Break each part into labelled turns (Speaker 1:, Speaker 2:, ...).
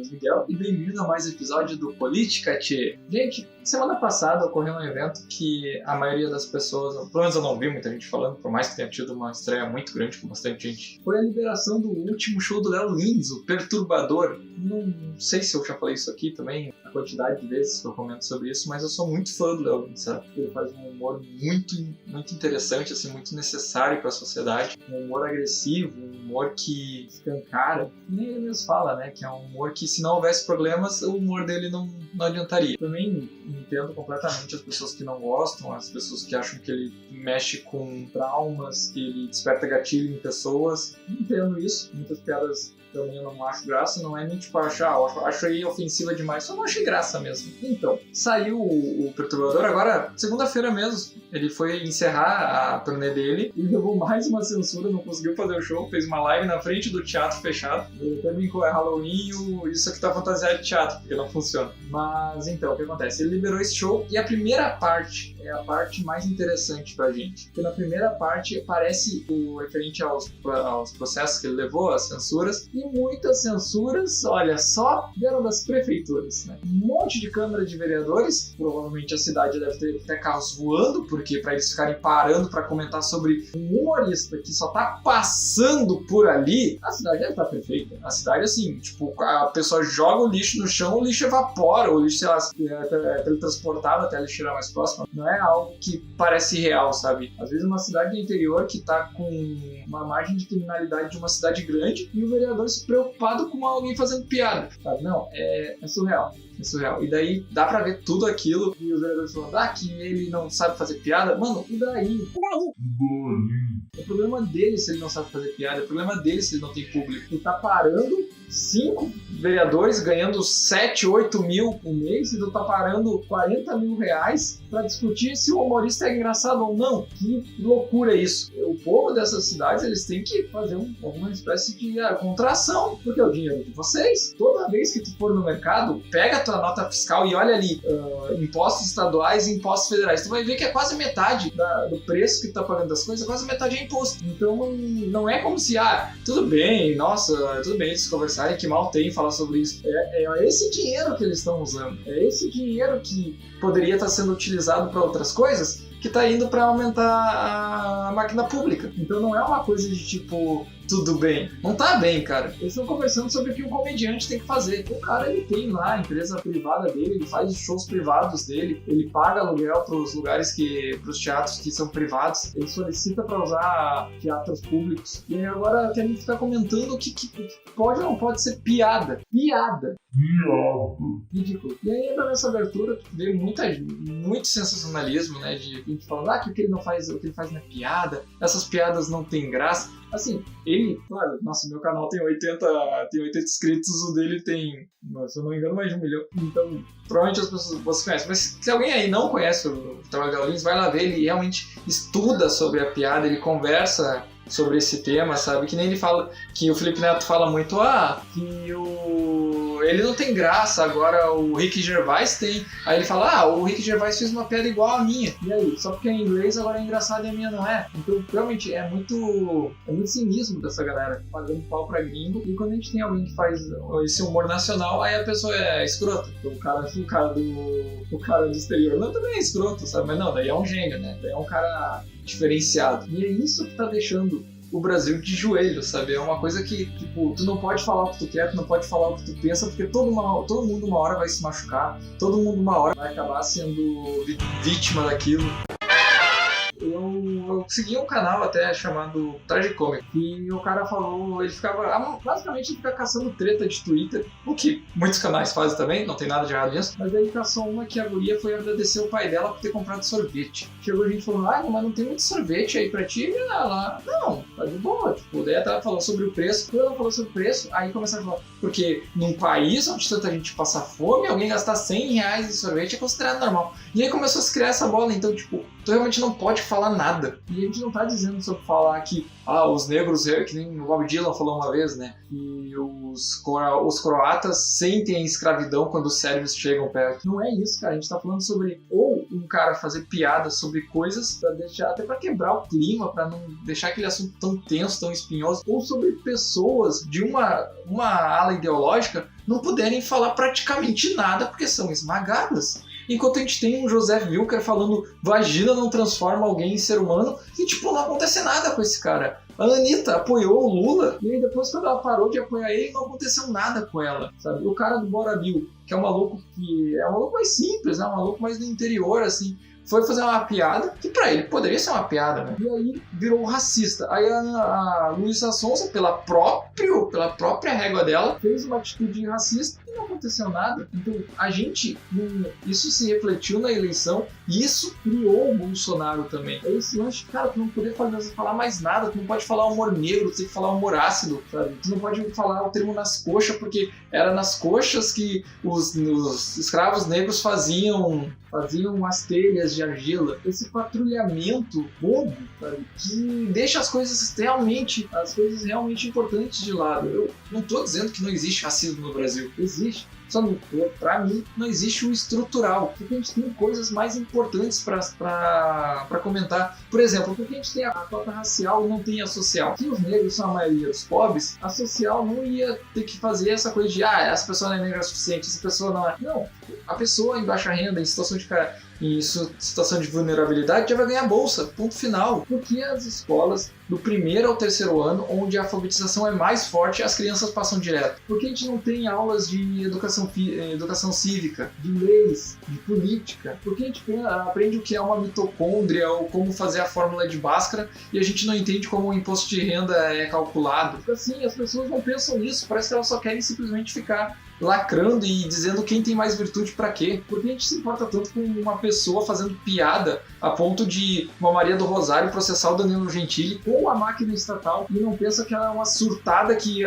Speaker 1: Luiz Miguel e bem-vindo a mais um episódio do Política Tchê. Gente, semana passada ocorreu um evento que a maioria das pessoas, pelo menos eu não vi muita gente falando, por mais que tenha tido uma estreia muito grande com bastante gente, foi a liberação do último show do Léo Lins, o Perturbador. Não sei se eu já falei isso aqui também, a quantidade de vezes que eu comento sobre isso, mas eu sou muito fã do Léo Lins, sabe? Ele faz um humor muito interessante, assim, muito necessário para a sociedade, um humor agressivo, um humor que escancara, e nem ele mesmo fala, né, que é um humor que se não houvesse problemas, o humor dele não adiantaria. Também entendo completamente as pessoas que não gostam, as pessoas que acham que ele mexe com traumas, que ele desperta gatilho em pessoas. Entendo isso, muitas piadas também eu não acho graça, não é nem tipo achar, acho aí ofensiva demais, só não achei graça mesmo. Então, saiu o Perturbador, agora, segunda-feira mesmo, ele foi encerrar a turnê dele e levou mais uma censura, não conseguiu fazer o show, fez uma live na frente do teatro fechado. Ele até brincou, é Halloween, isso aqui tá fantasiado de teatro, porque não funciona. Mas então, o que acontece? Ele liberou esse show e a primeira parte é a parte mais interessante pra gente. Porque na primeira parte aparece o referente aos processos que ele levou, as censuras, e muitas censuras, olha, só vieram das prefeituras, né? Um monte de câmara de vereadores, provavelmente a cidade deve ter até carros voando, porque para eles ficarem parando para comentar sobre um humorista que só tá passando por ali, a cidade deve estar perfeita. A cidade, assim, tipo, a pessoa joga o lixo no chão, o lixo evapora, o lixo, sei lá, é teletransportado até a lixeira mais próxima. Não é algo que parece real, sabe? Às vezes uma cidade do interior que tá com uma margem de criminalidade de uma cidade grande e o vereador se preocupado com alguém fazendo piada, sabe? Não, é surreal. É surreal. E daí dá pra ver tudo aquilo e os vereadores falando, que ele não sabe fazer piada. Mano, e daí? É problema dele se ele não sabe fazer piada, é problema dele se ele não tem público. Tu tá parando 5 vereadores ganhando 7, 8 mil por mês e tu tá parando 40 mil reais pra discutir se o humorista é engraçado ou não. Que loucura isso. O povo dessas cidades, eles têm que fazer alguma espécie de contração, porque é o dinheiro de vocês. Toda vez que tu for no mercado, pega a tua nota fiscal e olha ali, impostos estaduais e impostos federais. Tu vai ver que é quase metade do preço que tu tá pagando das coisas, quase metade é imposto. Então não é como se, tudo bem, nossa, tudo bem eles conversarem, que mal tem falar sobre isso. É esse dinheiro que eles estão usando. É esse dinheiro que poderia estar sendo utilizado para outras coisas, que está indo para aumentar a máquina pública. Então não é uma coisa de tipo, tudo bem. Não tá bem, cara. Eles estão conversando sobre o que um comediante tem que fazer. O cara, ele tem lá a empresa privada dele, ele faz os shows privados dele, ele paga aluguel pros lugares pros teatros que são privados, ele solicita para usar teatros públicos. E agora querem ficar comentando o que pode ou não pode ser piada. Piada. Ridículo. E aí entra nessa abertura, veio muito sensacionalismo, né? De gente falando que o que ele faz não é piada, essas piadas não tem graça. Assim, ele, claro, nossa, meu canal tem 80 inscritos, o dele tem, se eu não me engano, mais de 1 milhão. Então, provavelmente as pessoas você conhece. Mas se alguém aí não conhece o trabalho do Léo Lins, vai lá ver, ele realmente estuda sobre a piada, ele conversa sobre esse tema, sabe? Que nem ele fala, que o Felipe Neto fala muito, que ele não tem graça, agora o Ricky Gervais tem. Aí ele fala, o Ricky Gervais fez uma piada igual a minha. E aí, só porque é em inglês agora é engraçado e a minha não é. Então, realmente, é muito cinismo dessa galera, fazendo pau pra gringo. E quando a gente tem alguém que faz esse humor nacional, aí a pessoa é escrota. Então, o cara do exterior não também é escroto, sabe? Mas não, daí é um gênio, né? Daí é um cara diferenciado. E é isso que tá deixando o Brasil de joelho, sabe? É uma coisa que, tipo, tu não pode falar o que tu quer, tu não pode falar o que tu pensa, porque todo mundo uma hora vai se machucar, todo mundo uma hora vai acabar sendo vítima daquilo. Eu segui um canal até chamado Tragicômico, e o cara falou, ele fica caçando treta de Twitter, o que muitos canais fazem também, não tem nada de errado nisso, mas ele caçou uma que a guria foi agradecer o pai dela por ter comprado sorvete. Chegou a gente falando, mas não tem muito sorvete aí pra ti? E ela, não, tá de boa, tipo, daí ela falou sobre o preço, quando ela falou sobre o preço, aí começaram a falar, porque num país onde tanta gente passa fome, alguém gastar R$100 em sorvete é considerado normal. E aí começou a se criar essa bola, então, tipo, tu realmente não pode falar nada. E a gente não tá dizendo sobre falar que os negros, que nem o Bob Dylan falou uma vez, né, que os croatas sentem a escravidão quando os sérvios chegam perto. Não é isso, cara. A gente tá falando sobre ou um cara fazer piadas sobre coisas pra deixar, até pra quebrar o clima, pra não deixar aquele assunto tão tenso, tão espinhoso, ou sobre pessoas de uma ala ideológica não puderem falar praticamente nada porque são esmagadas. Enquanto a gente tem um José Wilker falando vagina não transforma alguém em ser humano e, tipo, não acontece nada com esse cara. A Anitta apoiou o Lula e aí depois, quando ela parou de apoiar ele, não aconteceu nada com ela, sabe? O cara do Bora Bill, que é um maluco mais simples, né? Um maluco mais do interior, assim, foi fazer uma piada que pra ele poderia ser uma piada, né? E aí virou racista. Aí a Luísa Sonza, pela própria régua dela, fez uma atitude racista e não aconteceu nada. Então isso se refletiu na eleição e isso criou o Bolsonaro também. É esse lance, cara, tu não poder falar mais nada, tu não pode falar humor negro, tu tem que falar humor ácido, sabe? Tu não pode falar o termo nas coxas, porque era nas coxas que os escravos negros faziam as telhas de argila. Esse patrulhamento bobo, sabe, que deixa as coisas realmente importantes de lado. Eu não estou dizendo que não existe racismo no Brasil. Existe. Só pra mim não existe o estrutural, porque a gente tem coisas mais importantes para comentar. Por exemplo, porque a gente tem a cota racial e não tem a social. Se os negros são a maioria dos pobres, a social não ia ter que fazer essa coisa de essa pessoa não é negra o suficiente, essa pessoa não é. Não, a pessoa em baixa renda, em situação de vulnerabilidade, já vai ganhar bolsa, ponto final. Porque as escolas do primeiro ao terceiro ano, onde a alfabetização é mais forte, as crianças passam direto? Porque a gente não tem aulas de educação cívica, de leis, de política? Porque a gente aprende o que é uma mitocôndria ou como fazer a fórmula de Bhaskara e a gente não entende como o imposto de renda é calculado? Porque assim, as pessoas não pensam nisso, parece que elas só querem simplesmente ficar lacrando e dizendo quem tem mais virtude pra quê. Porque a gente se importa tanto com uma pessoa fazendo piada a ponto de uma Maria do Rosário processar o Danilo Gentili com a máquina estatal e não pensa que ela é uma surtada que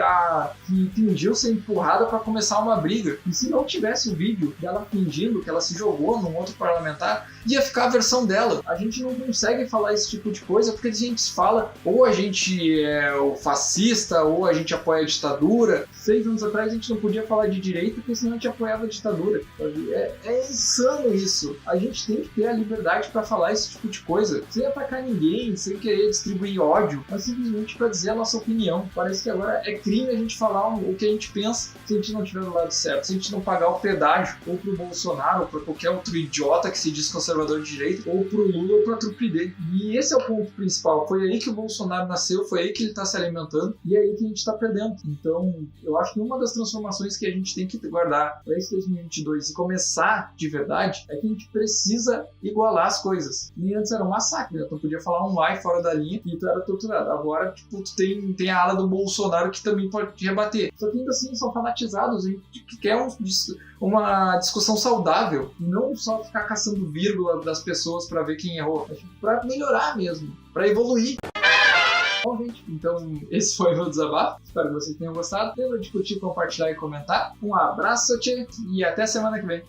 Speaker 1: fingiu ser empurrada pra começar uma briga. E se não tivesse o vídeo dela fingindo que ela se jogou num outro parlamentar, ia ficar a versão dela. A gente não consegue falar esse tipo de coisa porque a gente fala ou a gente é o fascista ou a gente apoia a ditadura. 6 anos atrás a gente não podia falar de direito porque senão a gente apoiava a ditadura. É insano isso. A gente tem que ter a liberdade para falar esse tipo de coisa, sem atacar ninguém, sem querer distribuir ódio, mas simplesmente para dizer a nossa opinião. Parece que agora é crime a gente falar o que a gente pensa se a gente não estiver do lado certo, se a gente não pagar o pedágio ou pro Bolsonaro ou pra qualquer outro idiota que se diz conservador de direita, ou pro Lula ou pra trupe dele. E esse é o ponto principal. Foi aí que o Bolsonaro nasceu, foi aí que ele tá se alimentando e é aí que a gente tá perdendo. Então, eu acho que uma das transformações que a gente tem que guardar para esse 2022 e começar de verdade é que a gente precisa igualar as coisas. Nem antes era um massacre, né? Tu podia falar um ai fora da linha e tu era torturado. Agora, tipo, tu tem a ala do Bolsonaro que também pode te rebater. Só que ainda assim são fanatizados, a gente quer uma discussão saudável, não só ficar caçando vírgula das pessoas para ver quem errou, para melhorar mesmo, para evoluir. Bom, gente, então esse foi o meu desabafo. Espero que vocês tenham gostado. Lembra de curtir, compartilhar e comentar. Um abraço, tchê, e até semana que vem.